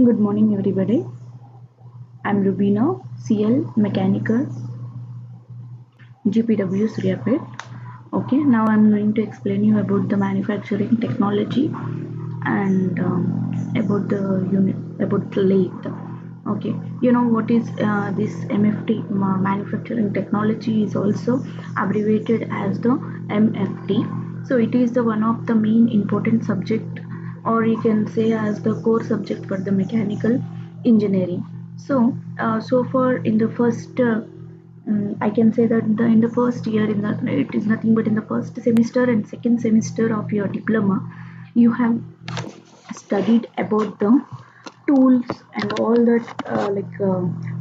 Good morning, everybody. I'm Rubina, CL Mechanical, GPW Suryapet. Okay, now I'm going to explain you about the manufacturing technology and about the unit, about the lathe. Okay, you know what is this MFT? Manufacturing technology is also abbreviated as the MFT. So it is the one of the main important subject, or you can say as the core subject for the mechanical engineering. So far in the first I can say that in the first year, it is nothing but in the first semester and second semester of your diploma, you have studied about the tools and all that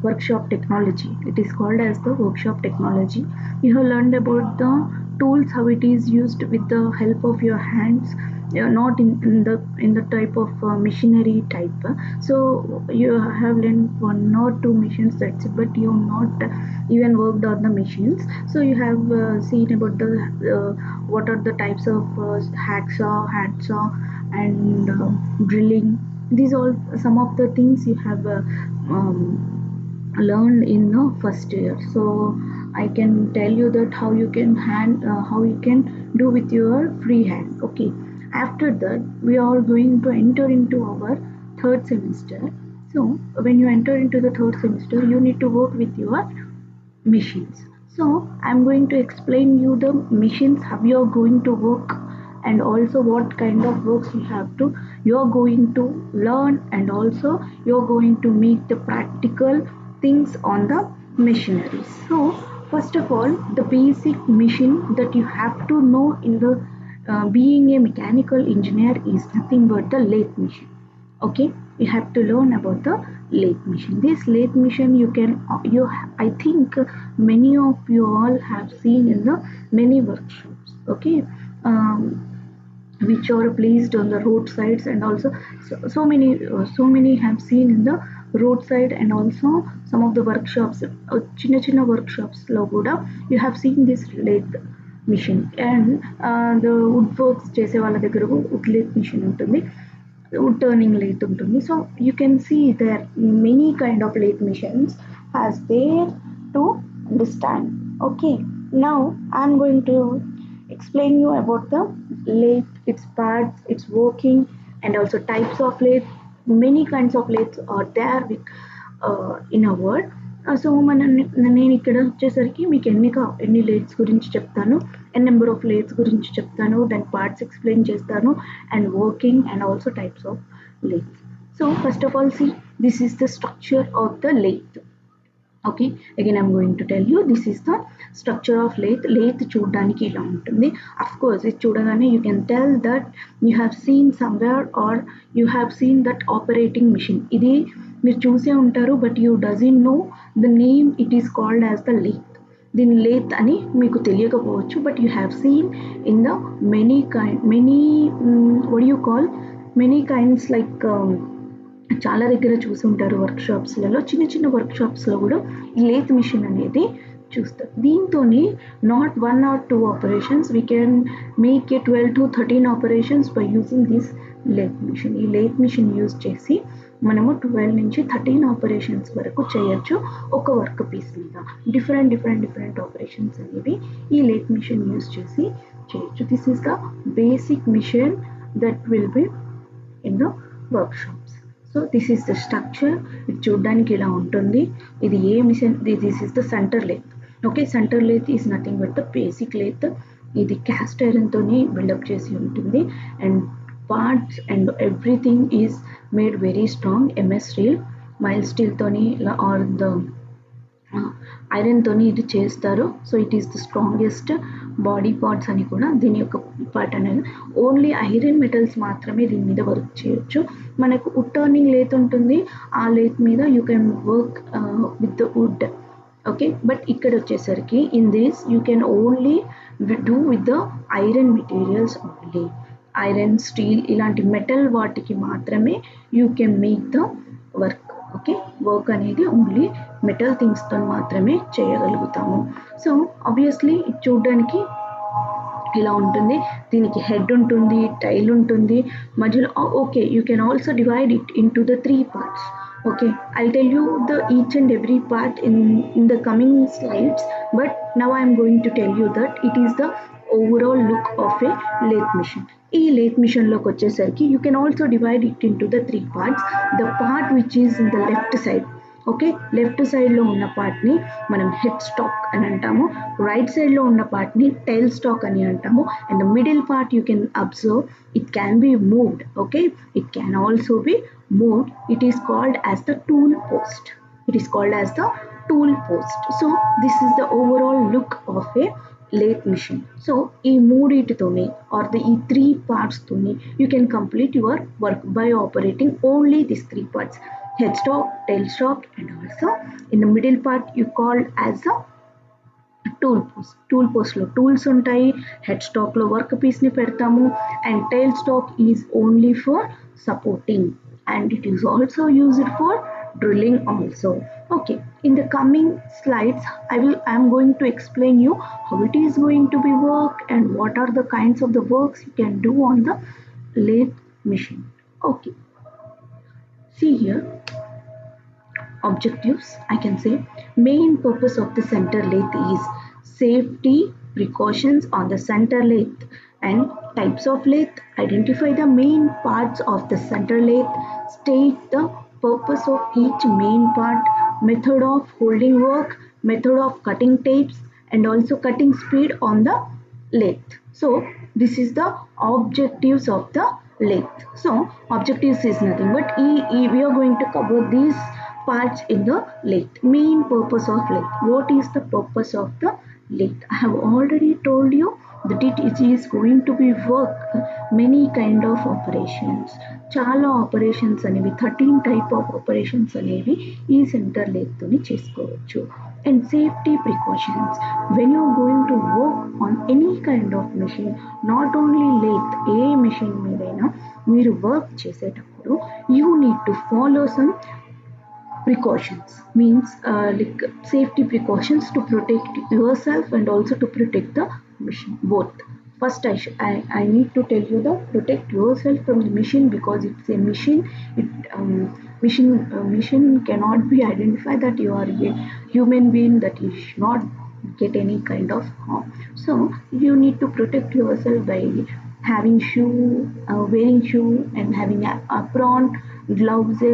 workshop technology. It is called as the workshop technology. You have learned about the tools, how it is used with the help of your hands, not in the type of machinery type. So you have learned one or two machines, that's it, but you have not even worked on the machines. So you have seen about the what are the types of hacksaw, handsaw, and drilling. These all some of the things you have learned in the first year. So I can tell you that how you can do with your free hand. Okay, after that we are going to enter into our third semester. So when you enter into the third semester, you need to work with your machines. So I'm going to explain you the machines, how you're going to work, and also what kind of works you're going to learn, and also you're going to make the practical things on the machinery. So first of all, the basic machine that you have to know in the being a mechanical engineer is nothing but the lathe machine. Okay, you have to learn about the lathe machine. This lathe machine I think many of you all have seen in the many workshops. Okay, um, which are placed on the roadsides, and also so many have seen in the roadside, and also some of the workshops, చిన్న చిన్న workshops లో కూడా you have seen this lathe machine. And the wood works చేసే వాళ్ళ దగ్గర wood lathe machine ఉంటుంది, wood turning lathe ఉంటుంది. So you can see there many kind of lathe machines as there to understand. Okay, now I'm going to explain you about the lathe, its parts, its working, and also types of lathe. Many kinds of lathes are there in a world. So నేను ఇక్కడ వచ్చేసరికి మీకు ఎన్ని let's గురించి చెప్తాను, number of let's గురించి చెప్తాను, దాని పార్ట్స్ ఎక్స్ప్లెయిన్ చేస్తాను, and working and also types of lathes. So first of all, see this is the structure of the lathe. Okay, again I'm going to tell you this is the structure of lathe చూడడానికి ఇలా ఉంటుంది. Of course ఇది చూడగానే you can tell that you have seen somewhere or you have seen that operating machine. ఇది మీరు చూసే ఉంటారు, but you doesn't know the name. It is called as the lathe. దీని లేత్ అని మీకు తెలియకపోవచ్చు, but you have scene in the many what you call many kinds, like చాలా దగ్గర చూసి ఉంటారు వర్క్షాప్స్లలో. చిన్న చిన్న వర్క్షాప్స్లో కూడా ఈ లేత్ మిషన్ అనేది చూస్తారు. దీంతో not 1 or 2 operations, we can make a 12 to 13 operations by using this lathe machine. ఈ లేత్ మిషన్ యూజ్ చేసి మనము 12 నుంచి 13 ఆపరేషన్స్ వరకు చేయొచ్చు ఒక వర్క్ పీస్ మీద. డిఫరెంట్ ఆపరేషన్స్ అనేవి ఈ లేత్ మిషన్ యూజ్ చేసి చేయొచ్చు. This is the basic machine that will be in the workshops. So this is the structure. ఇది చూడడానికి ఇలా ఉంటుంది. ఇది ఏ machine? This is the centre lathe. Okay, centre lathe is nothing but the basic lathe. ఇది cast iron తోని buildup చేసి ఉంటుంది, and parts and everything is made very strong. MS steel, mile steel తోని ఆర్ ద ఐరన్ తోని ఇది చేస్తారు. So it is the strongest body parts అని కూడా దీని యొక్క పార్ట్ అనేది. ఓన్లీ ఐరన్ మెటల్స్ మాత్రమే దీని మీద వర్క్ చేయొచ్చు. మనకు వుడ్ టర్నింగ్ లేత్ ఉంటుంది, ఆ లేత్ మీద you can work with the wood. Okay, but ఇక్కడ వచ్చేసరికి in this you can only do with the iron materials only. Iron, steel ఇలాంటి మెటల్ వాటికి మాత్రమే you can make the work. Okay, work అనేది only metal థింగ్స్తో మాత్రమే చేయగలుగుతాము. So obviously ఇది చూడడానికి ఇలా ఉంటుంది. దీనికి హెడ్ ఉంటుంది, టైల్ ఉంటుంది, మధ్యలో okay you can also divide it into the 3 parts. Okay, I'll tell you the each and every part in the coming slides, but now I'm going to tell you that it is the overall look of a lathe machine. ఈ lathe machine లోకి వచ్చేసరికి you can also divide it into the 3 parts. The part which is in the left side, okay, left సైడ్లో ఉన్న పార్ట్ని మనం head stock అని అంటాము, right సైడ్లో ఉన్న పార్ట్ని టైల్ స్టాక్ అని అంటాము, and the middle part you can observe it can be moved. Okay, it can also be moved. It is called as the tool post. It is called as the tool post. So this is the overall look of a lathe machine. So ఈ మూడిటితోనే or ఈ 3 parts-తోనే you can complete your work by operating only this 3 parts. Head stock, tail stock, and also in the middle part you called as a tool post. Tool post లో tools ఉంటాయి, head stock లో work piece ని పెడతాము, and tile stock is only for supporting, and it is also used for drilling also. Okay, in the coming slides I am going to explain you how it is going to be work and what are the kinds of the works you can do on the lathe machine. Okay, see here, objectives, I can say main purpose of the center lathe is safety precautions on the center lathe and types of lathe, identify the main parts of the center lathe, state the purpose of each main part, method of holding work, method of cutting tapes, and also cutting speed on the lathe. So this is the objectives of the lathe. So objectives is nothing but we are going to cover these parts in the lathe. Main purpose of lathe. What is the purpose of the lathe? I have already told you that it is going to be work many kind of operations. చాలా operations అనేవి 13 type of operations అనేవి ఈ centre lathe-తోని చేసుకోవచ్చు. And safety precautions, when you going to work on any kind of machine, not only lathe, A machine మీదైనా మీరు work చేసేటప్పుడు you need to follow some precautions, means like safety precautions to protect yourself and also to protect the machine, both. First I need to tell you that protect yourself from the machine, because it's a machine. Machine cannot be identified that you are a human being, that you should not get any kind of harm. So you need to protect yourself by having wearing shoe and having apron, gloves,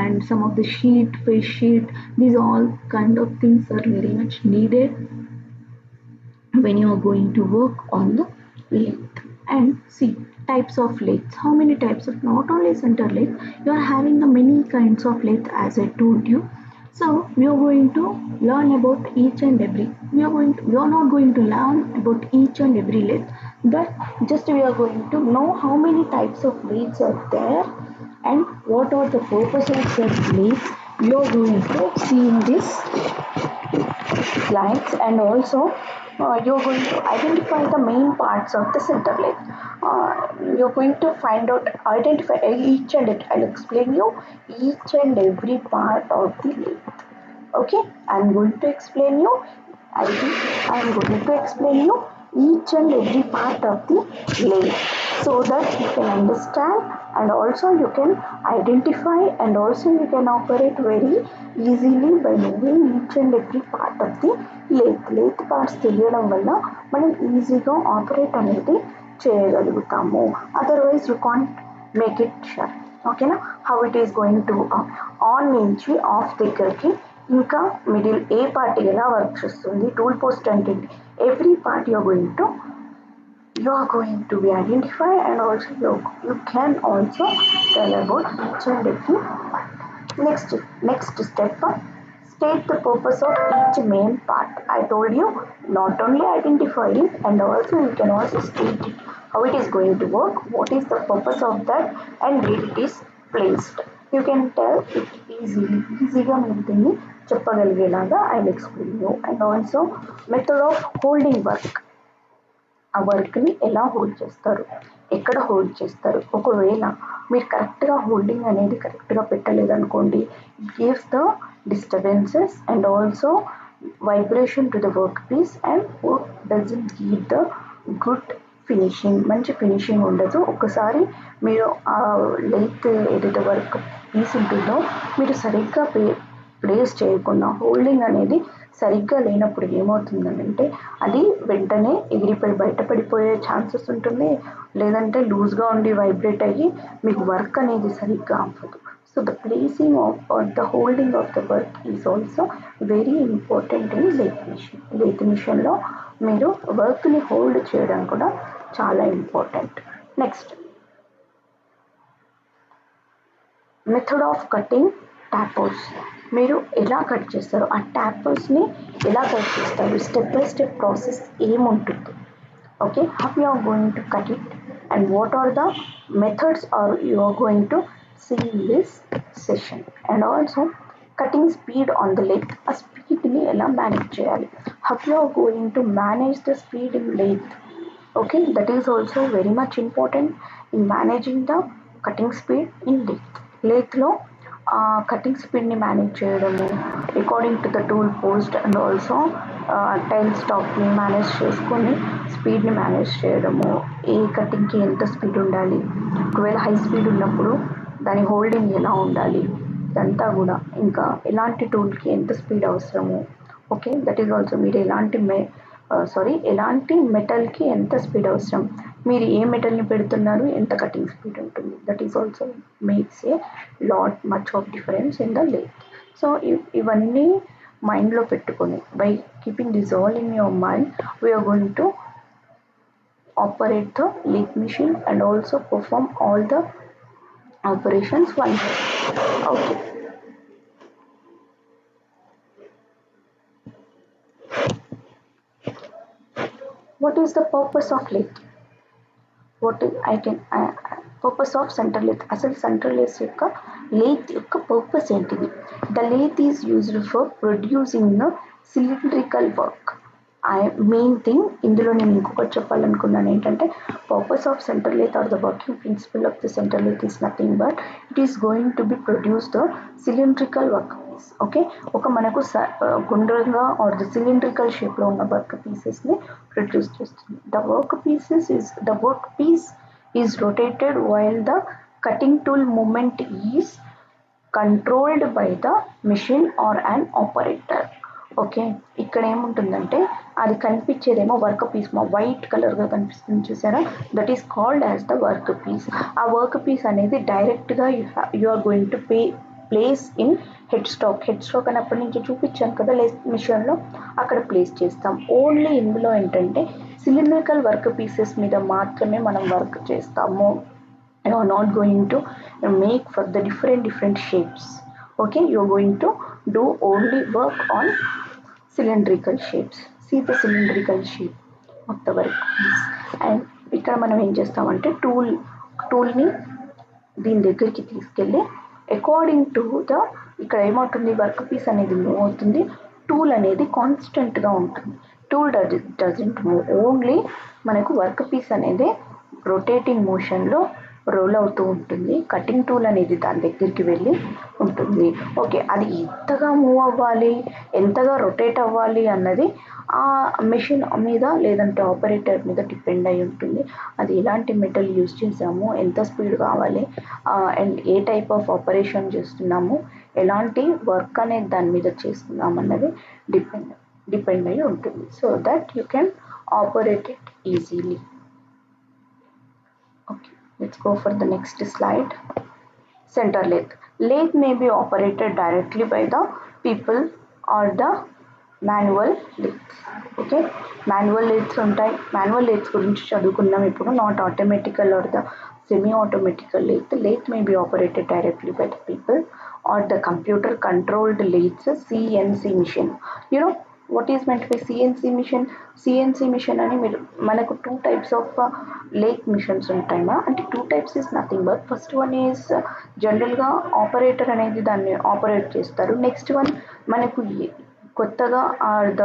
and some of the face sheet. These all kind of things are very much needed when you are going to work on the lathe. And see, types of lathes. How many types of, not only center lathe, you are having the many kinds of lathe as I told you. So we are going to learn about each and every. We are not going to learn about each and every lathe, but just we are going to know how many types of lathes are there and what are the purpose of such lathes. We are going to see in this slides, and also you're going to identify the main parts of the center lathe. You're going to identify each and every. I'll explain you each and every part of the lathe. Okay, I'm going to explain you each and every part of the lathe, so that you can understand, and also you can identify, and also you can operate very easily by moving each and every part of the lathe parts తెలియడం వల్ల మనం ఈజీగా operate అనేది చేయగలుగుతాము. Otherwise you can't make it sure. ఓకేనా, how it is going to on నుంచి off దగ్గరికి ఇంకా మిడిల్ ఏ పార్ట్ ఎలా వర్క్ చేస్తుంది, టూల్ పోస్ట్ అంటే every part you are going to be identified, and also you can also tell about each and every part. Next step, state the purpose of each main part. I told you not only identify it, and also you can also state it, how it is going to work, what is the purpose of that, and where it is placed. You can tell it easyగా మీరు దీన్ని చెప్పగలిగేలాగా I will explain you. And also method of holding work. ఆ వర్క్ని ఎలా hold చేస్తారు, ఎక్కడ hold చేస్తారు. ఒకవేళ మీరు కరెక్ట్గా హోల్డింగ్ అనేది కరెక్ట్గా పెట్టలేదనుకోండి, it gives the disturbances and also vibration to the workpiece, and work doesn't give the good finishing, మంచి ఫినిషింగ్ ఉండదు. ఒకసారి మీరు ఆ లెంత్ ఏదైతే వర్క్ పీస్ ఉంటుందో మీరు సరిగ్గా ప్లేస్ చేయకుండా హోల్డింగ్ అనేది సరిగ్గా లేనప్పుడు ఏమవుతుందనంటే అది వెంటనే ఎగిరిపోయి బయటపడిపోయే ఛాన్సెస్ ఉంటుంది, లేదంటే లూజ్గా ఉండి వైబ్రేట్ అయ్యి మీకు వర్క్ అనేది సరిగ్గా అవ్వదు. So the placing of or the holding of the work is also very important in lathe machine. lathe మిషన్లో మీరు వర్క్ని హోల్డ్ చేయడం కూడా చాలా important. Next method of cutting tappers. మీరు ఎలా కట్ చేస్తారు, ఆ ట్యాపర్స్ని ఎలా కట్ చేస్తారు, స్టెప్ బై స్టెప్ ప్రాసెస్ ఏముంటుంది, okay, how you are going to cut it and what are the methods are you are going to see in this session. And also cutting speed on the lathe, a speed ni ela manage cheyali, how you are going to manage the speed in lathe, okay, that is also very much important in managing the cutting speed in lathe లో cutting స్పీడ్ని manage చేయడము according to the tool post and also టైల్ స్టాక్ని manage చేసుకొని స్పీడ్ని manage చేయడము, ఏ కటింగ్కి ఎంత speed ఉండాలి, ఒకవేళ హై స్పీడ్ ఉన్నప్పుడు దాని హోల్డింగ్ ఎలా ఉండాలి, ఇదంతా కూడా ఇంకా ఎలాంటి టూల్కి ఎంత స్పీడ్ అవసరము, ఓకే, దట్ ఈస్ ఆల్సో మీరు ఎలాంటి మెటల్కి ఎంత స్పీడ్ అవసరం, మీరు ఏ మెటల్ని పెడుతున్నారు, ఎంత కటింగ్ స్పీడ్ ఉంటుంది, that is also makes a lot much of difference in the lathe. So ఇవన్నీ మైండ్లో పెట్టుకొని by keeping this all in your mind we are going to operate the lathe machine and also perform all the operations once. Okay. What is the purpose of lathe? Purpose of central lathe. అసలు central lathe యొక్క purpose ఏంటిది? The lathe is used for producing the cylindrical work. Main thing ఇందులో నేను ఇంకొకటి చెప్పాలనుకున్నాను ఏంటంటే purpose of central lathe or the working principle of the central lathe is nothing but it is going to be produce the cylindrical work piece. Okay, ఒక మనకు గుండ్రంగా are the cylindrical షేప్లో ఉన్న వర్క్ పీసెస్ని ప్రొడ్యూస్ చేస్తుంది. The work piece is rotated while the cutting tool movement is controlled by the machine or an operator. Okay, ఇక్కడ ఏముంటుందంటే అది కనిపించేదేమో వర్క్ పీస్, మా వైట్ కలర్గా కనిపిస్తుంది చూసారా, that is called as the work piece. ఆ వర్క్ పీస్ అనేది డైరెక్ట్గా you are going to place in headstock అన్నప్పటి నుంచి చూపించాను కదా మిషన్లో, అక్కడ ప్లేస్ చేస్తాం. ఓన్లీ ఇందులో ఏంటంటే సిలిండ్రికల్ వర్క్ పీసెస్ మీద మాత్రమే మనం వర్క్ చేస్తాము. You are not going to make for the different shapes. Okay, you are going to do only work on cylindrical shapes. See the cylindrical shape of the work piece. And ఇక్కడ మనం ఏం చేస్తామంటే టూల్ని దీని దగ్గరికి తీసుకెళ్ళి according to the ఇక్కడ ఏమవుతుంది, work piece అనేది మూవ్ అవుతుంది, టూల్ అనేది కాన్స్టెంట్గా ఉంటుంది. టూల్ డజంట్ మూవ్, ఓన్లీ మనకు వర్క్ పీస్ అనేది రొటేటింగ్ మోషన్లో రోల్ అవుతూ ఉంటుంది. కటింగ్ టూల్ అనేది దాని దగ్గరికి వెళ్ళి ఉంటుంది. ఓకే, అది ఎంతగా మూవ్ అవ్వాలి, ఎంతగా రొటేట్ అవ్వాలి అన్నది ఆ మెషిన్ మీద లేదంటే ఆపరేటర్ మీద డిపెండ్ అయి ఉంటుంది. అది ఎలాంటి మెటల్ యూజ్ చేసాము, ఎంత స్పీడ్ కావాలి, and A type of operation చేస్తున్నాము, ఎలాంటి వర్క్ అనేది దాని మీద చేస్తున్నాము అన్నది డిపెండ్ అయి ఉంటుంది. So that you can operate it easily. Okay, let's go for the next slide. Center lathe. Lathe may be operated directly by the people or the manual lathes. Okay, manual lathes ఉంటాయి. manual lathes గురించి చదువుకున్నాం ఇప్పుడు. not automatical or the semi-automatical lathe. Lathe may be operated directly by the people or the computer controlled lathes, CNC machine. You know what is meant by CNC machine? CNC machine అని మీరు మనకు 2 types of lathe machines ఉంటాయమ్మా. అంటే 2 types is nothing but first one is జనరల్గా operator అనేది దాన్ని operate చేస్తారు. Next one మనకు కొత్తగా ఆర్ ద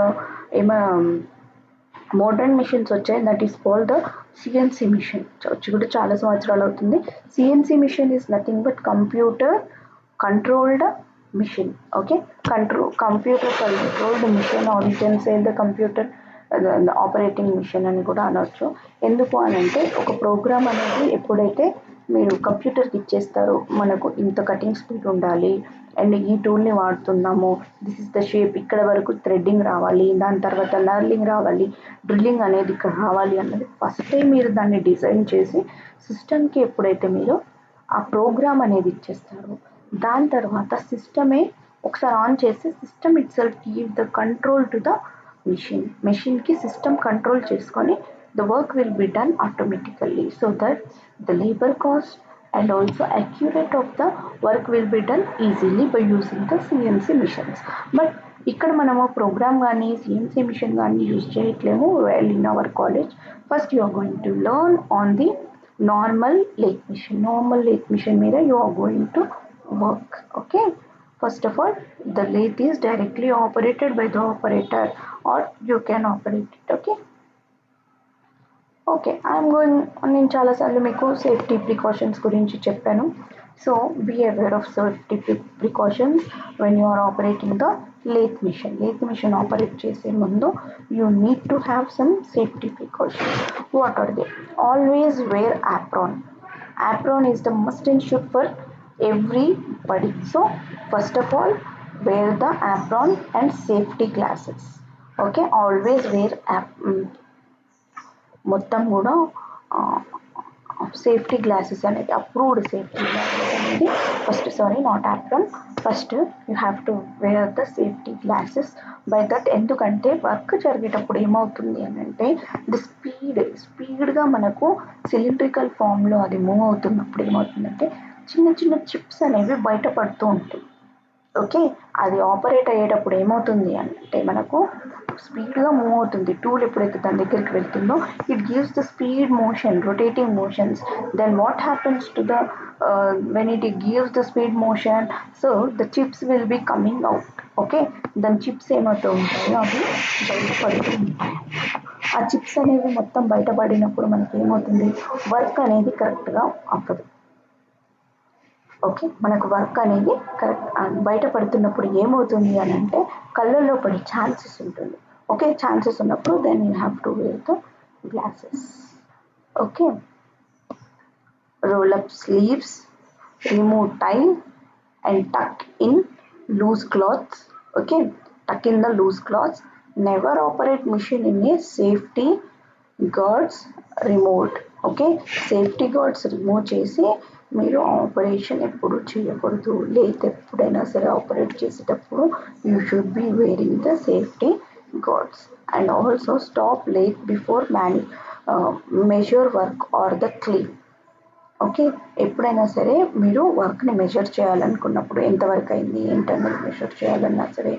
మోడర్న్ మిషన్స్ వచ్చాయి, that is called the CNC machine. వచ్చి కూడా చాలా సంవత్సరాలు అవుతుంది. CNC machine is nothing but computer controlled machine. Okay, computer controlled machine, or you can say the computer operating machine అని కూడా అనొచ్చు. ఎందుకు అని అంటే ఒక ప్రోగ్రామ్ అనేది ఎప్పుడైతే మీరు కంప్యూటర్కి ఇచ్చేస్తారో మనకు ఇంత కటింగ్ స్పీడ్ ఉండాలి అండ్ ఈ టూల్ని వాడుతున్నాము, దిస్ ఇస్ ద షేప్, ఇక్కడ వరకు థ్రెడ్డింగ్ రావాలి, దాని తర్వాత లర్నింగ్ రావాలి, డ్రిల్లింగ్ అనేది ఇక్కడ రావాలి అన్నది ఫస్టే మీరు దాన్ని డిజైన్ చేసి సిస్టమ్కి ఎప్పుడైతే మీరు ఆ ప్రోగ్రామ్ అనేది ఇచ్చేస్తారో దాని తర్వాత సిస్టమే ఒకసారి ఆన్ చేసి system itself give the control to the మెషిన్కి సిస్టమ్ కంట్రోల్ చేసుకొని the work will be done automatically so that the labour cost and also accurate of the work will be done easily by using the CNC machines. But ఇక్కడ మనము program కానీ CNC machine కానీ use చేయట్లేము. Well in our college first you are going to learn on the normal lathe machine. Normal lathe machine మీద you are going to work. Okay. First of all, the lathe is directly operated by the operator or you can operate it. Okay. Okay I'm going నేను చాలాసార్లు మీకు safety precautions గురించి చెప్పాను. So be aware of safety precautions when you are operating the lathe machine operate చేసే ముందు you need to have some safety precautions. What are they? Always wear apron is the must and should for everybody. So first of all, wear the apron and safety glasses. Okay, always wear మొత్తం కూడా safety glasses అనేది approved safety glasses అనేది first you have to wear the safety glasses by that. ఎందుకంటే work జరిగేటప్పుడు ఏమవుతుంది అని అంటే the స్పీడ్గా మనకు సిలిండ్రికల్ ఫామ్లో అది మూవ్ అవుతున్నప్పుడు ఏమవుతుందంటే చిన్న చిన్న చిప్స్ అనేవి బయటపడుతూ ఉంటాయి. ఓకే, అది ఆపరేట్ అయ్యేటప్పుడు ఏమవుతుంది అంటే మనకు స్పీడ్గా మూవ్ అవుతుంది. టూల్ ఎప్పుడైతే దాని దగ్గరికి వెళ్తుందో it gives the speed motion, rotating motions. Then what happens to the when it gives the speed motion, so the chips will be coming out. Okay, దాని చిప్స్ ఏమవుతూ ఉంటాయో అవి బయటపడుతూ ఉంటాయి. ఆ చిప్స్ అనేవి మొత్తం బయటపడినప్పుడు మనకి ఏమవుతుంది, వర్క్ అనేది కరెక్ట్గా అవ్వదు. ఓకే, మనకు వర్క్ అనేది కరెక్ట్ బయటపడుతున్నప్పుడు ఏమవుతుంది అని అంటే కళ్ళల్లో పడే ఛాన్సెస్ ఉంటుంది. ఓకే, ఛాన్సెస్ ఉన్నప్పుడు then you have to wear the glasses. Okay, roll up sleeves, remove tie and tuck in loose clothes. Okay, tuck in the loose clothes. Never operate machine in a safety guards remote. Okay, safety guards remove చేసి మీరు operation ఎప్పుడు చేయకూడదు. లేతే ఎప్పుడైనా సరే operate చేసేటప్పుడు you should be wearing the safety guards. And also stop late before measure work or the clean. Okay, ఎప్పుడైనా సరే మీరు వర్క్ని మెజర్ చేయాలనుకున్నప్పుడు ఎంతవరకు అయింది ఏంటన్నది మెజర్ చేయాలన్నా సరే,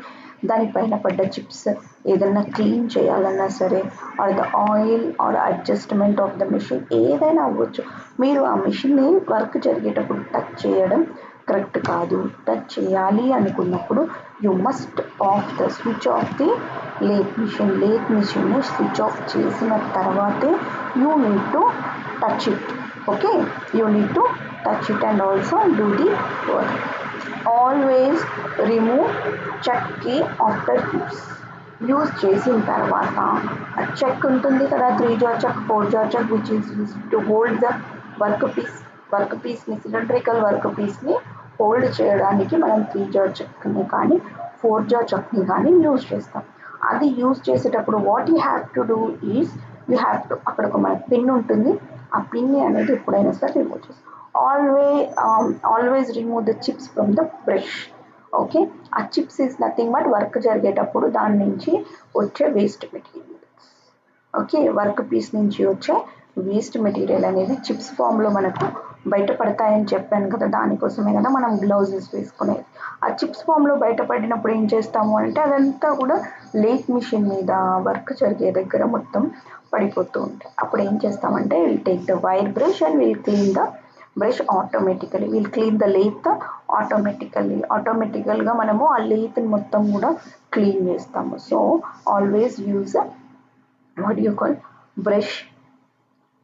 దానిపైన పడ్డ చిప్స్ ఏదన్నా క్లీన్ చేయాలన్నా సరే, or the oil or adjustment of the machine ఏదైనా అవ్వచ్చు, మీరు ఆ మిషన్ని వర్క్ జరిగేటప్పుడు టచ్ చేయడం కరెక్ట్ కాదు. టచ్ చేయాలి అనుకున్నప్పుడు you must switch off the lathe machine switch off చేసిన తర్వాతే you need to touch it. Okay, you need to touch it and also do the work. Always remove check key after use. Use చేసిన తర్వాత ఆ chuck ఉంటుంది కదా, 3 jaw chuck, 4 jaw chuck, which is use to hold the work పీస్ని cylindrical work పీస్ని hold చేయడానికి మనం 3 jaw చెక్ని కానీ 4 jaw చెక్ని కానీ యూజ్ చేస్తాం. అది యూజ్ చేసేటప్పుడు what you have to do is you have to అక్కడ ఒక మన పిన్ ఉంటుంది, ఆ పిన్ని అనేది ఎప్పుడైనా సరే రిమూవ్ చేస్తాం. Always remove the chips from the brush. Okay, ఆ chips is nothing but work జరిగేటప్పుడు దాని నుంచి వచ్చే waste materials. Okay, workpiece నుంచి వచ్చే వేస్ట్ మెటీరియల్ అనేది చిప్స్ ఫామ్లో మనకు బయటపడతాయని చెప్పాను కదా, దానికోసమే కదా మనం గ్లౌజెస్ వేసుకునేది. ఆ చిప్స్ ఫామ్లో బయటపడినప్పుడు ఏం చేస్తాము అంటే అదంతా కూడా lathe మిషన్ మీద వర్క్ జరిగే దగ్గర మొత్తం పడిపోతూ ఉంటాయి. అప్పుడు ఏం చేస్తామంటే will take the wire brush and will clean the brush automatically, will clean the lathe ఆటోమేటికల్గా మనము ఆ lathe మొత్తం కూడా క్లీన్ చేస్తాము. So always use what you call brush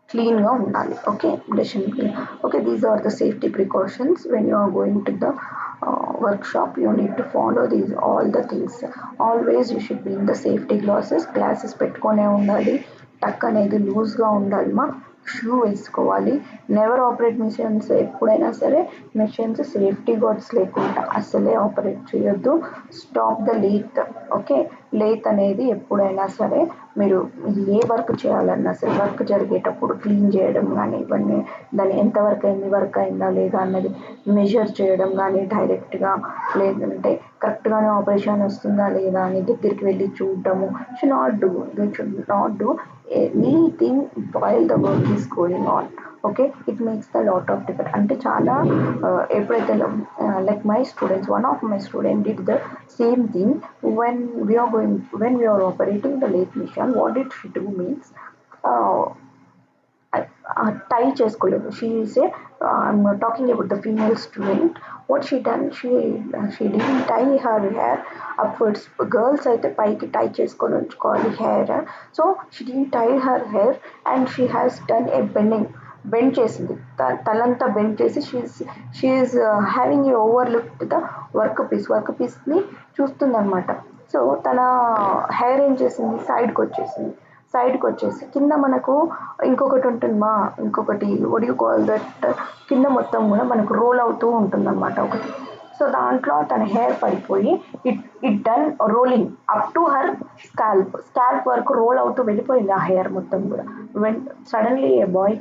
క్లీన్గా ఉండాలి. Okay, brush and clean. Okay, these are the safety precautions when you are going to the workshop, you need to follow these all the things. Always you should be in the safety glasses పెట్టుకొనే ఉండాలి. Tuck అనేది లూజ్గా ఉండాలి మా. Shoe వేసుకోవాలి. Never operate machines ఎప్పుడైనా సరే machines safety guards లేకుండా అస్సలే ఆపరేట్ చేయొద్దు. Stop the lathe. Okay, lathe అనేది ఎప్పుడైనా సరే మీరు ఏ వర్క్ చేయాలన్నా సరే వర్క్ జరిగేటప్పుడు క్లీన్ చేయడం కానీ ఇవన్నీ దాన్ని ఎంతవరకు అయింది వర్క్ అయిందా లేదా అన్నది మెజర్ చేయడం కానీ డైరెక్ట్గా, లేదంటే కరెక్ట్గానే ఆపరేషన్ వస్తుందా లేదా అని దగ్గరికి వెళ్ళి చూడటము. Should not do anything while the work is going on. Okay, it makes the lot of different. అంటే చాలా ఎప్పుడైతే like my students, one of my student did the same thing when we are operating the lathe machine. What did she do means, tie చేసుకోలేదు. She is a I'm talking about the female student. What she done, she didn't tie her hair upwards. Girls అయితే పైకి tie చేసుకొని ఉంచుకోవాలి hair. So she didn't tie her hair and she has done a bend చేసింది. తలంతా bend చేసి she is having a overlook the work పీస్ని చూస్తుందన్నమాట. So తన హెయిర్ ఏం చేసింది, సైడ్కి వచ్చేసి కింద మనకు ఇంకొకటి ఉంటుందమ్మా, ఇంకొకటి వాట్ యు కాల్ దట్, కింద మొత్తం కూడా మనకు రోల్ అవుతూ ఉంటుందన్నమాట ఒకటి. సో దాంట్లో తన హెయిర్ పడిపోయి it done rolling up to her scalp వరకు రోల్ అవుతూ వెళ్ళిపోయింది ఆ హెయిర్ మొత్తం కూడా. When suddenly a boy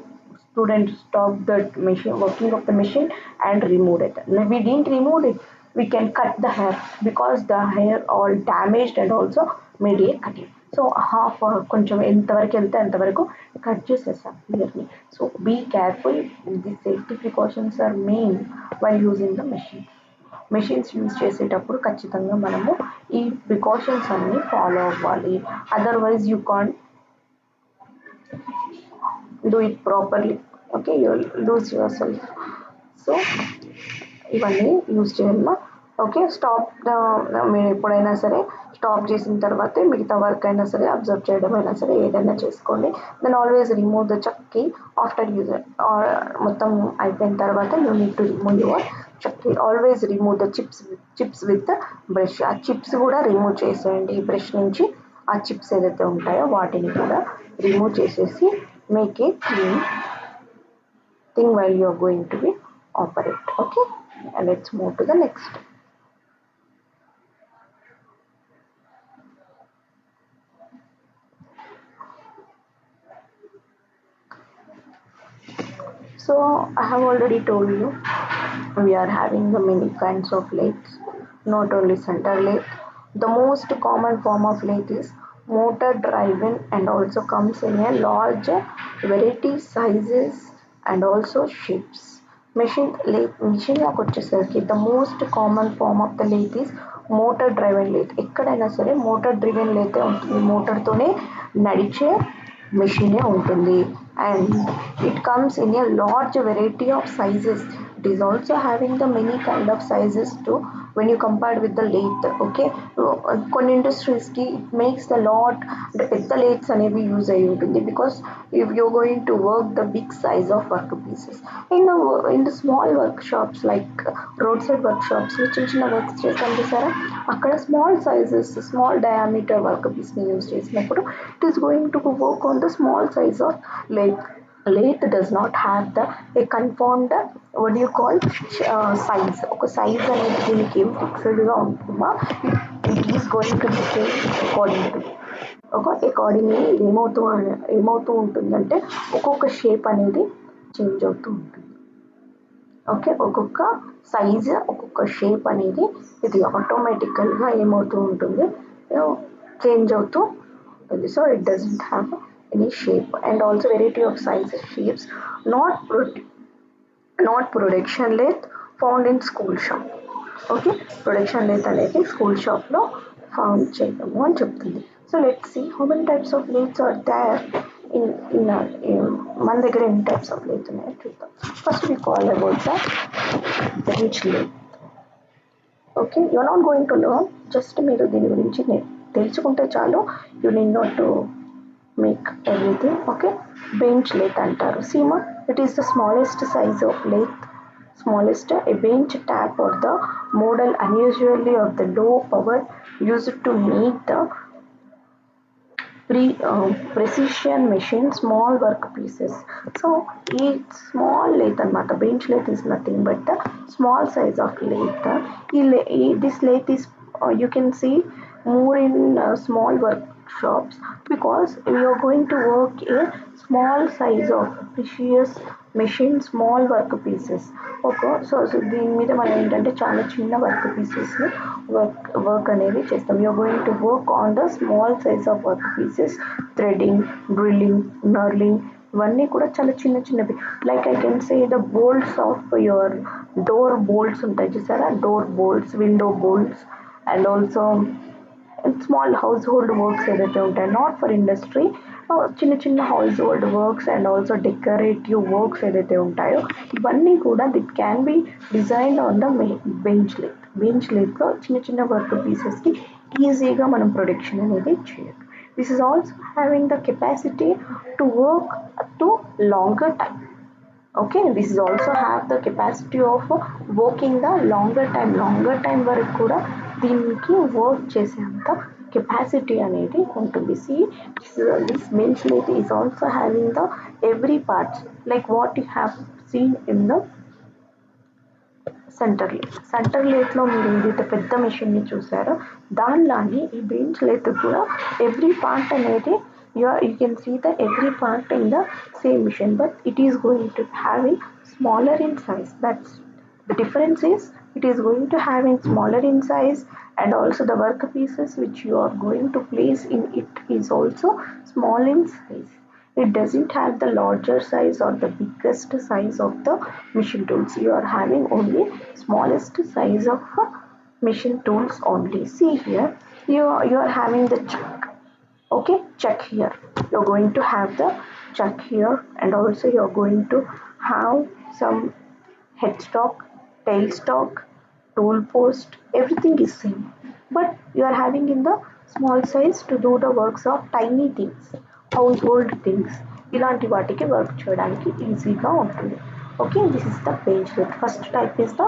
student stopped the machine, working of the machine, and removed it. No, we didn't remove it. We can cut the hair because the hair all damaged and also made a cutting. So half కొంచెం ఎంతవరకు వెళ్తే అంతవరకు cut చేసేసాం clearly. So be careful. The safety precautions are main while using the machines use చేసేటప్పుడు ఖచ్చితంగా మనము ఈ precautions అన్నీ ఫాలో అవ్వాలి. Otherwise you can't do it properly. Okay, you'll lose yourself. సో ఇవన్నీ యూజ్ చేయాలమ్మా. ఓకే, మీరు ఎప్పుడైనా సరే స్టాప్ చేసిన తర్వాతే మిగతా వర్క్ అయినా సరే అబ్జర్వ్ చేయడం అయినా సరే ఏదైనా చేసుకోండి. Then always remove the chuck key after user. మొత్తం అయిపోయిన తర్వాత you need to remove your chuck key. Always remove the chips with brush. ఆ చిప్స్ కూడా రిమూవ్ చేసేయండి ఈ బ్రష్ నుంచి. ఆ చిప్స్ ఏదైతే ఉంటాయో వాటిని కూడా రిమూవ్ చేసేసి make a clean thing while you are going to be operate. Okay, and let's move to the next. So I have already told you we are having the many kinds of lathes, not only center lathe. The most common form of lathe is motor driven and also comes in a large variety sizes and also shapes. Machine లాగా వచ్చేసరికి the most common form of the lathe is motor driven lathe. ఎక్కడైనా సరే motor driven lathe ఉంటుంది. మోటార్తోనే నడిచే మెషినే ఉంటుంది. And it comes in a large variety of sizes. It is also having the many kind of sizes too when you compare with the lathe. Okay, కొన్ని ఇండస్ట్రీస్కి it makes the lot అంటే పెద్ద lathes అనేవి use అయ్యి ఉంటుంది. Because if you going to work the big size of work pieces in the small work shops like road side work షాప్స్లో చిన్న works చేస్తాం చూసారా, అక్కడ small sizes small diameter work పీస్ని యూజ్ చేసినప్పుడు it is going to work on the small size of lathe does not have a conformed what do you call size. ఒక size అనేది దీనికి ఏం ఫిక్స్డ్గా ఉంటుందా, it is going to be change accordingly ఏమవుతూ ఉంటుందంటే ఒక్కొక్క షేప్ అనేది చేంజ్ అవుతూ ఉంటుంది. ఓకే, ఒక్కొక్క సైజ్ ఒక్కొక్క షేప్ అనేది ఇది ఆటోమేటికల్గా ఏమవుతూ ఉంటుంది, చేంజ్ అవుతూ ఉంటుంది. So it doesn't have any shape and also variety of sizes, shapes, not production lathe found in school shop. Okay, production lathe అనేది స్కూల్ షాప్లో ఫౌండ్ చేయడము అని చెప్తుంది. So let's see how many types of lathes are there మన దగ్గర ఎన్ని types of lathes ఉన్నాయో చూద్దాం. First we call about the bench lathe. Okay, you are not going to learn, just మీరు దీని గురించి తెలుసుకుంటే చాలు. You need not to make everything. Okay, bench lathe అంటారు. సీమా, it is the smallest size of lathe. smallest. A bench top or the model unusually of the low power used to make the precision machine small workpieces. So each small lathe అనమాట bench lathe is nothing but the small size of lathe. This lathe is you can see more in small workshops because we are going to work a small size of precious machine small work pieces. Okay so దీని మీద మనం ఏంటంటే చాలా చిన్న work పీసెస్ని work అనేది చేస్తాం. You are going to work on the small size of work pieces, threading, drilling, knurling, ఇవన్నీ కూడా చాలా చిన్న చిన్నవి. Like I can say the bolts of your door bolts ఉంటాయి చూసారా, door bolts, window bolts and also small household works ఏదైతే ఉంటాయో, not for industry, చిన్న చిన్న household works and also decorative works ఏదైతే ఉంటాయో ఇవన్నీ కూడా it can be design on the bench లెత్. Bench లెత్లో చిన్న చిన్న వర్క్ పీసెస్కి ఈజీగా మనం ప్రొడక్షన్ అనేది చేయొచ్చు. This is also having the capacity to work up to longer time. Okay, this is also have the capacity of working the longer time వరకు కూడా దీనికి work చేసేంత కెపాసిటీ అనేది ఉంటుంది. See this bench lathe is also having the every parts like what you have seen in the centre లేత్లో మీరు ఏదైతే పెద్ద మెషిన్ని చూసారో దానిలానే ఈ బెంచ్ లేత్ కూడా ఎవ్రీ పార్ట్ అనేది you can see the every part in the same machine but it is going to having smaller in size. That's the difference is it is going to having smaller in size and also the work pieces which you are going to place in it is also small in size. It doesn't have the larger size or the biggest size of the machine tools. You are having only smallest size of machine tools only. See here, you are having the chuck. Okay, chuck here. You're going to have the chuck here and also you're going to have some headstock, tailstock, tool post, everything is same. But you are having in the small size to do the works of tiny things, household things. ఇలాంటి వాటికి work చేయడానికి ఈజీగా ఉంటుంది. Okay, this is the bench లెత్. First type is the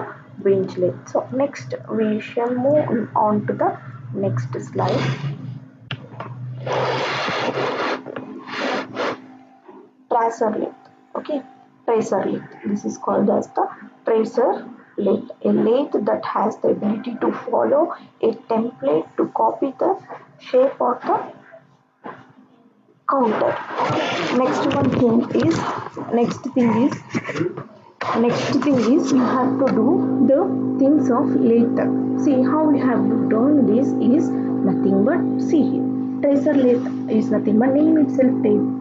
bench లెత్. So next we shall move on to the next slide. Tracer lathe. Okay, tracer lathe. This is called as the tracer lathe. A lathe that has the ability to follow a template to copy the shape of the counter. Next thing is you have to do the things of lathe. See how we have done this is nothing but see here. Tracer lathe is nothing but name itself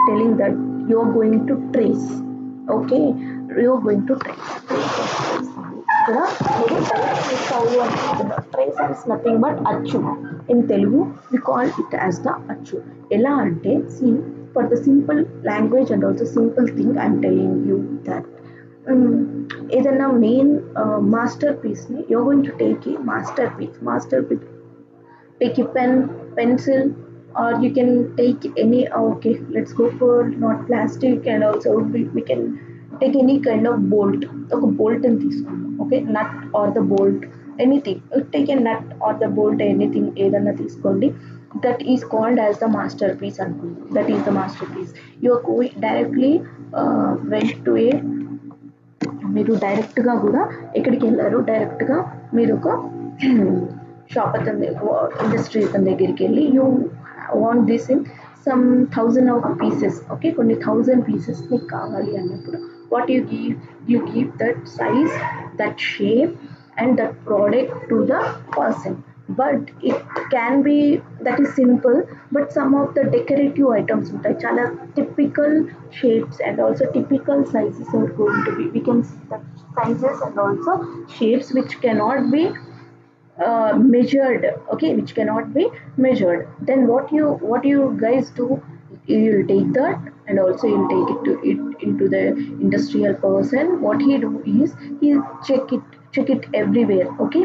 telling that you are going to trace. Okay, you are going to trace. Trace is nothing but achu. In Telugu we call it as the achu. Ela ante see for the simple language and also simple thing I am telling you that ఏదైనా main master పీస్ని you're going to take a masterpiece take a pen, pencil, or you can take any okay let's go for not plastic and also we can take any kind of bolt. ఒక bolt అని తీసుకుందాం. Okay, nut or the bolt anything, take a nut or the bolt anything ఏదన్నా తీసుకోండి. That is called as the master piece అనుకుందాం. That is the master piece. You are going directly went to ఏ మీరు డైరెక్ట్గా కూడా ఎక్కడికి వెళ్ళారు, డైరెక్ట్గా మీరు ఒక షాప్ అతని ఇండస్ట్రీ అతని దగ్గరికి వెళ్ళి you want this in some 1000 of pieces. Okay, కొన్ని 1000 పీసెస్ మీకు కావాలి అన్నప్పుడు what you give that size, that shape and that product to the person. But it can be that is simple but some of the decorative items ఉంటాయి, చాలా typical shapes and also typical sizes are going to be we can see the sizes and also shapes which cannot be measured. Okay, which cannot be measured. Then what you guys do, you will take that and also you'll take it into the industrial person. What he do is he'll check it, check it everywhere. Okay,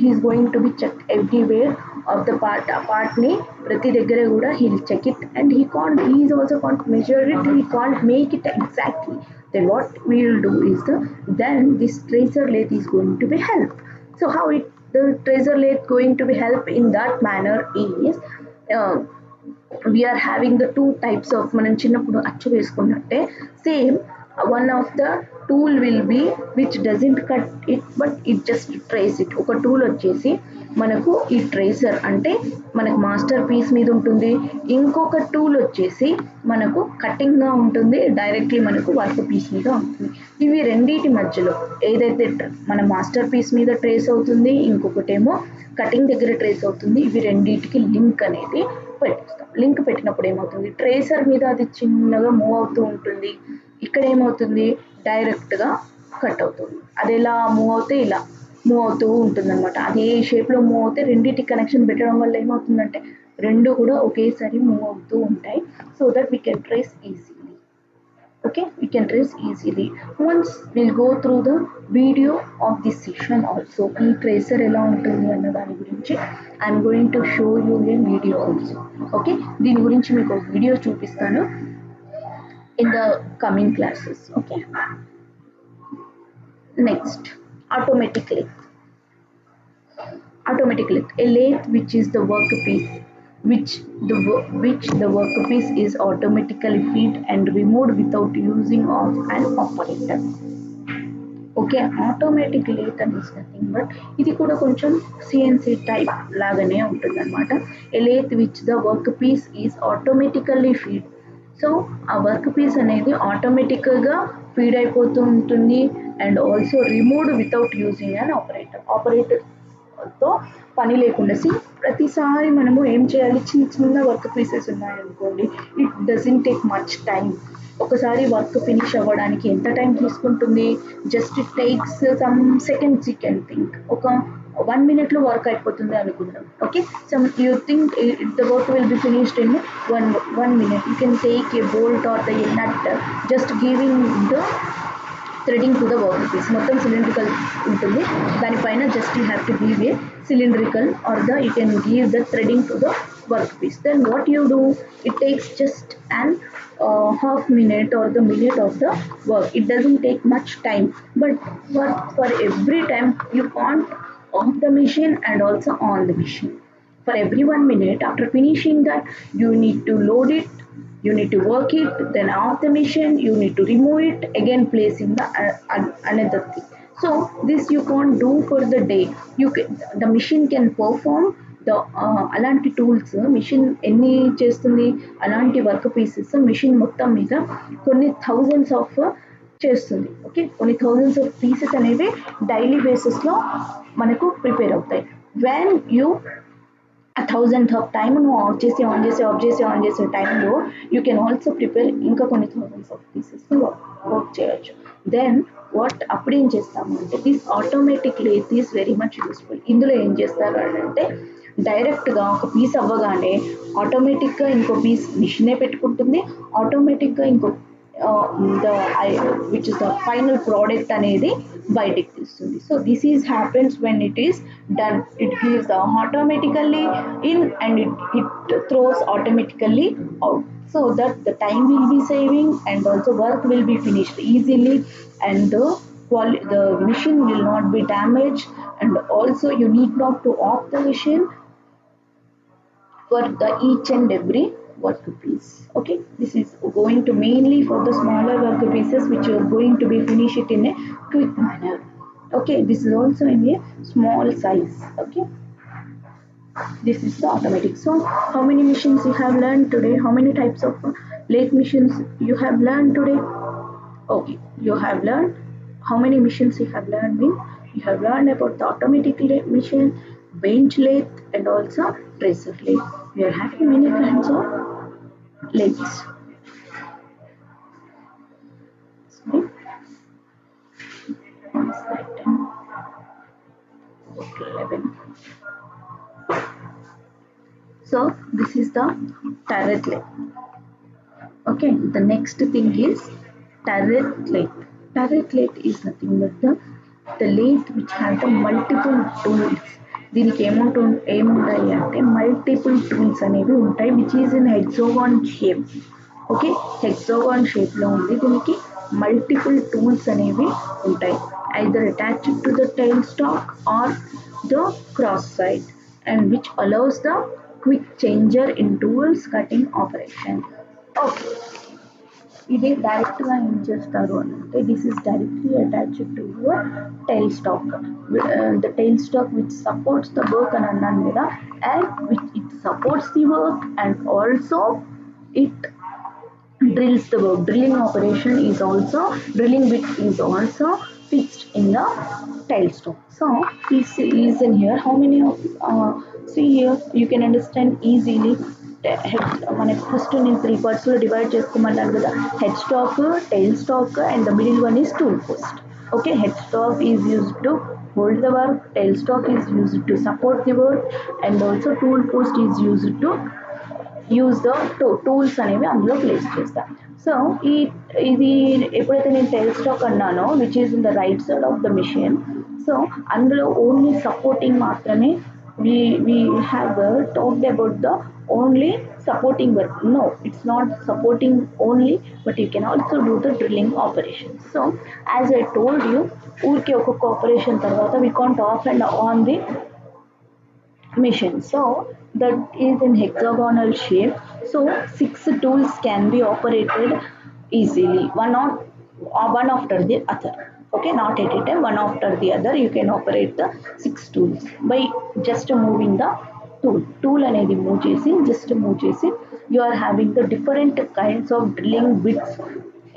he is going to be checked everywhere of the part ni prati daggara kuda he'll check it, and he is also can't measure it, he can't make it exactly. Then what we will do is then this tracer lathe is going to be help. So how the tracer lathe going to be help in that manner is, uh, we are having the two types of మనం చిన్నప్పుడు అచ్చు వేసుకున్నట్టే same one of the tool will be which doesn't cut it but it just trace it. ఒక tool వచ్చేసి మనకు ఈ tracer అంటే మనకు master piece మీద ఉంటుంది, ఇంకొక టూల్ వచ్చేసి మనకు కటింగ్ గా ఉంటుంది, డైరెక్ట్లీ మనకు వర్క్ పీస్ మీద ఉంటుంది. ఇవి రెండింటి మధ్యలో ఏదైతే మన మాస్టర్ పీస్ మీద ట్రేస్ అవుతుంది, ఇంకొకటేమో కటింగ్ దగ్గర ట్రేస్ అవుతుంది, ఇవి రెండింటికి లింక్ అనేది పెట్టేస్తాం. లింక్ పెట్టినప్పుడు ఏమవుతుంది, ట్రేసర్ మీద అది చిన్నగా మూవ్ అవుతూ ఉంటుంది, ఇక్కడ ఏమవుతుంది డైరెక్ట్గా కట్ అవుతుంది. అది ఎలా మూవ్ అవుతే ఇలా మూవ్ అవుతూ ఉంటుంది అనమాట. అదే షేప్లో మూవ్ అవుతే రెండింటికి కనెక్షన్ పెట్టడం వల్ల ఏమవుతుందంటే రెండు కూడా ఒకేసారి మూవ్ అవుతూ ఉంటాయి. So that we can trace easily. Okay, we can trace easily. Once we'll go through the video of this session also. ఈ tracer ఎలా ఉంటుంది అన్న దాని గురించి I'm going to show you a video also. Okay, దీని గురించి మీకు video చూపిస్తాను in the coming classes. Okay, next, automatic lathe. Automatic lathe, a lathe which is the workpiece which the workpiece is automatically fed and removed without using of an operator. Okay, automatic lathe is nothing but ఇది కూడా కొంచెం CNC type లాగానే ఉంటుంది అనమాట. A lathe which the workpiece is automatically fed. So ఆ workpiece అనేది ఆటోమేటిక్గా feed అయిపోతూ ఉంటుంది and also removed without using an ఆపరేటర్తో పని లేకుండా. ప్రతిసారి మనము ఏం చేయాలి, చిన్న చిన్న వర్క్ పీసెస్ ఉన్నాయనుకోండి, it doesn't take much time. ఒకసారి వర్క్ ఫినిష్ అవ్వడానికి ఎంత టైం తీసుకుంటుంది, just it takes some seconds. You can think ఒక 1 minute వర్క్ అయిపోతుంది అనుకుందాం. Okay, some you think the work will be finished in one minute. You can take a bolt or the nut, just giving the threading to the work piece. మొత్తం cylindrical ఉంటుంది, దానిపైన just you have to give a cylindrical or you can give the threading to the workpiece. Then what you do, it takes just an half minute or the minute of the work. It doesn't take much time, but for every time you can't off the machine and also on the machine. For every 1 minute after finishing that, you need to load it, you need to work it, then off the machine, you need to remove it, again placing the another thing. So this you can't do for the day. The machine can perform the అలాంటి tools machine ఎన్ని చేస్తుంది, అలాంటి work pieces machine మొత్తం మీద కొన్ని thousands of చేస్తుంది. Okay, కొన్ని thousands of pieces అనేవి డైలీ బేసిస్లో మనకు ప్రిపేర్ అవుతాయి. వెన్ యూ ఆ 1000th ఆఫ్ టైం నువ్వు ఆఫ్ చేసే టైంలో యూ కెన్ ఆల్సో ప్రిపేర్ ఇంకా కొన్ని థౌజండ్స్ ఆఫ్ పీసెస్ వర్క్ చేయొచ్చు. దెన్ అప్పుడు ఏం చేస్తాము అంటే this automatic lathe is very much useful. ఇందులో ఏం చేస్తారు అంటే డైరెక్ట్గా ఒక పీస్ అవ్వగానే ఆటోమేటిక్గా ఇంకో పీస్ మిషనే పెట్టుకుంటుంది, ఆటోమేటిక్గా ఇంకో which is the final product అనేది బయటికి తీస్తుంది. So this is happens when it is done. It gives automatically in and it throws automatically out, so that the time will be saving and also work will be finished easily and the machine will not be damaged, and also you need not to off the machine for the each and every work piece. Okay, this is going to mainly for the smaller work pieces which you are going to be finish it in a quick manner. Okay, this is also in a small size. Okay, this is the automatic. So how many machines you have learned today, how many types of lathe machines you have learned today? Okay, you have learned how many machines you have learned in. You have learned about the automatic machine, bench lathe and also tracer lathe. We are having many kinds of lathes. Sorry. One slide 10. Okay, 11. So this is the turret lathe. Okay, the next thing is turret lathe. Turret lathe is nothing but the the lathe which has the multiple tools. దీనికి ఏముంటాయి అంటే multiple tools అనేవి ఉంటాయి which is in hexagon shape. Okay, hexagon షేప్లో ఉంది. దీనికి multiple tools అనేవి ఉంటాయి, either attached to the tile stock or the cross side, and which allows the quick changer in tools cutting operation. Okay, ఇది డైరెక్ట్గా ఏం చేస్తారు అంటే this is directly attached to your tile stock. The tile stock which supports the work అని అన్నాను కదా, and which it supports the work and also it drills the work. Drilling operation is also, drilling bit is also fixed in the tile stock. So this is in here. How many of see here you can understand easily. మనకి first నేను 3 parts divide చేసుకోమన్నాను కదా, head stock, tile stock and the middle one is tool post. Okay, head stock is used to hold the work, tail stock is used to support the work, and also tool post is used to use the tools అనేవి అందులో place చేస్తాం. So ఇది ఎప్పుడైతే నేను tailstock అన్నానో which is in the right side of the machine, so అందులో only supporting మాత్రమే we have talked about the only supporting work. No, it's not supporting only, but you can also do the drilling operation. So as I told you, ఊరికే ఒక్కొక్క operation తర్వాత we can't off and on the machine. So that is in hexagonal shape. So 6 tools can be operated easily, one after the other. Okay, not at a time, one after the other you can operate the 6 tools by just moving the tool అనేది move చేసి just move చేసి you are having the different kinds of drilling bits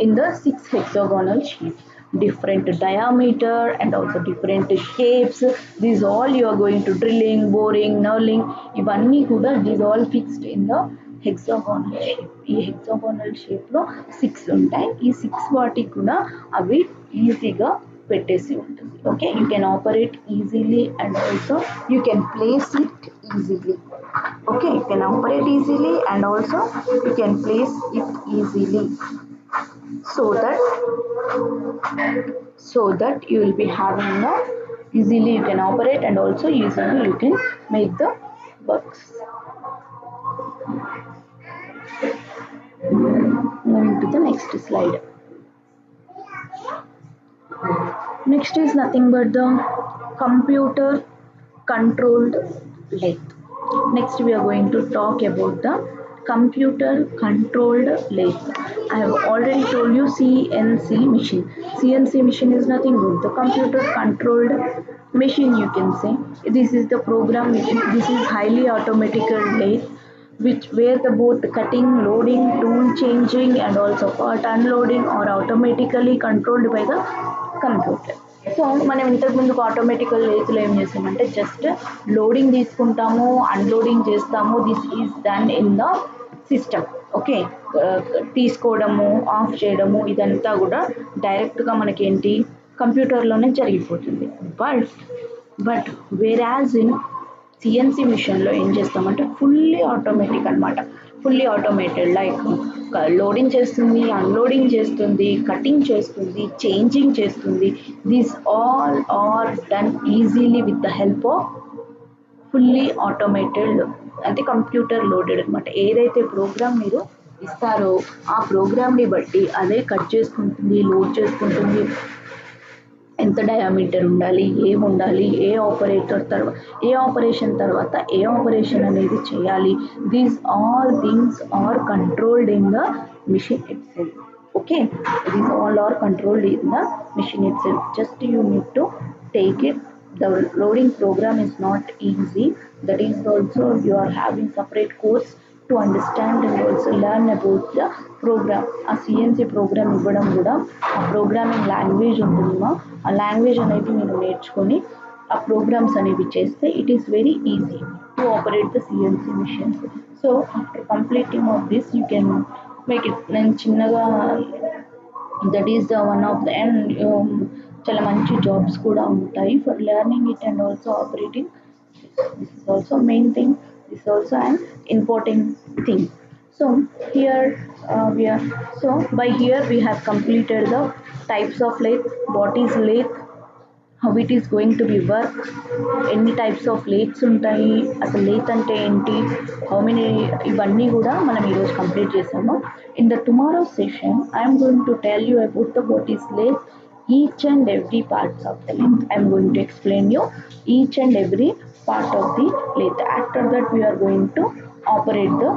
in the 6 hexagonal shapes, different diameter and also different shapes. These all you are going to drilling, boring, knurling, ఇవన్నీ కూడా these all fixed in the hexagonal shape. ఈ hexagonal shape లో 6 ఉంటాయి. ఈ 6 వాటికి కూడా అవి ఈజీగా పెట్టేసి ఉంటుంది. Okay, you can operate easily and also you can place it easily. Okay, you can operate easily and also you can place it easily, so that you will be having the easily you can operate and also easily you can make the works. Moving to the next slide. Next is nothing but the computer controlled lathe. Next we are going to talk about the computer controlled lathe. I have already told you CNC machine. CNC machine is nothing but the computer controlled machine, you can say. This is the program, this is highly automatic lathe which where the both cutting, loading, tool changing and also part unloading are automatically controlled by the computer. So మనం ఇంతకుముందు ఆటోమేటికల్ లేత్లో ఏం చేస్తామంటే just loading తీసుకుంటాము, unloading చేస్తాము. This is done in the system. Okay, తీసుకోవడము, of చేయడము ఇదంతా కూడా డైరెక్ట్గా మనకేంటి కంప్యూటర్లోనే జరిగిపోతుంది. బట్ వేరాజ్ ఇన్ సిఎన్సి మిషన్లో ఏం చేస్తామంటే ఫుల్లీ ఆటోమేటిక్ అనమాట. ఫుల్లీ ఆటోమేటెడ్, లైక్ లోడింగ్ చేస్తుంది, అన్లోడింగ్ చేస్తుంది, కటింగ్ చేస్తుంది, చేంజింగ్ చేస్తుంది. These all are done easily with the help of fully automated, అంటే కంప్యూటర్ లోడెడ్ అనమాట. ఏదైతే ప్రోగ్రామ్ మీరు ఇస్తారో ఆ ప్రోగ్రామ్ని బట్టి అదే కట్ చేసుకుంటుంది, లోడ్ చేసుకుంటుంది, ఎంత డయామీటర్ ఉండాలి, ఏముండాలి, ఏ ఆపరేషన్ తర్వాత ఏ ఆపరేషన్ అనేది చేయాలి. These all things are controlled in the machine itself. Okay, these all are controlled in the machine itself. Just you need to take it. The loading program is not easy. That is also you are having separate course to understand and also learn about the program. ఆ CNC programme ఇవ్వడం కూడా ఆ programming language ఉంటుందా, ఆ language అనేది మీరు నేర్చుకొని ఆ ప్రోగ్రామ్స్ అనేవి చేస్తే it is very easy to operate the CNC machines. So after completing of this you can make it. నేను చిన్నగా that is the one of the and చాలా మంచి జాబ్స్ కూడా ఉంటాయి for learning it and also operating. This is also main thing, this is also an important thing. So here by here we have completed the types of lathe, what is lathe, how it is going to be work, ఎన్ని types of lathes ఉంటాయి, అసలు lathe అంటే ఏంటి, how many, ఇవన్నీ కూడా మనం ఈరోజు complete చేసాము. In the tomorrow session I'm going to tell you about the what is lathe, each and every parts of the lathe. I am going to explain you each and every part of the lathe. After that we are going to operate the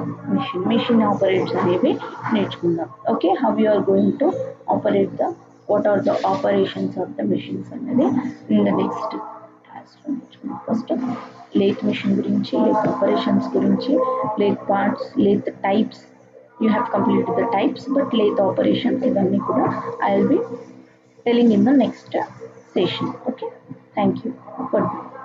machine operates అనేవి నేర్చుకుందాం. Okay, how you are going to operate the, what are the operations of the machines అనేది in the next class లో నేర్చుకుందాం. First lathe machine గురించి, lathe operations గురించి, lathe parts, lathe types, you have completed the types, but lathe operations ఇవన్నీ కూడా I will be telling in the next session. Okay, thank you. Goodbye.